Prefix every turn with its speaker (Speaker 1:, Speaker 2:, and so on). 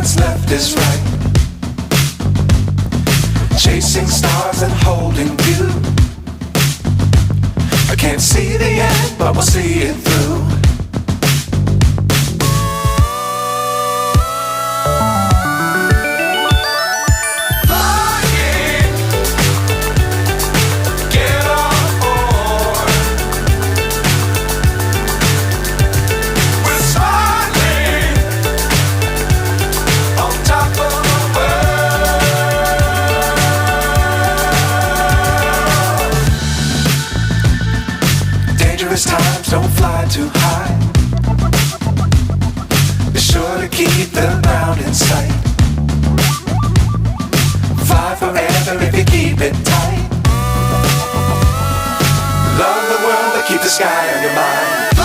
Speaker 1: what's left is right. Chasing stars and holding you. I can't see the end, but we'll see it through. Times don't fly too high. Be sure to keep the ground in sight. Fly forever if you keep it tight. Love the world but keep the sky on your mind.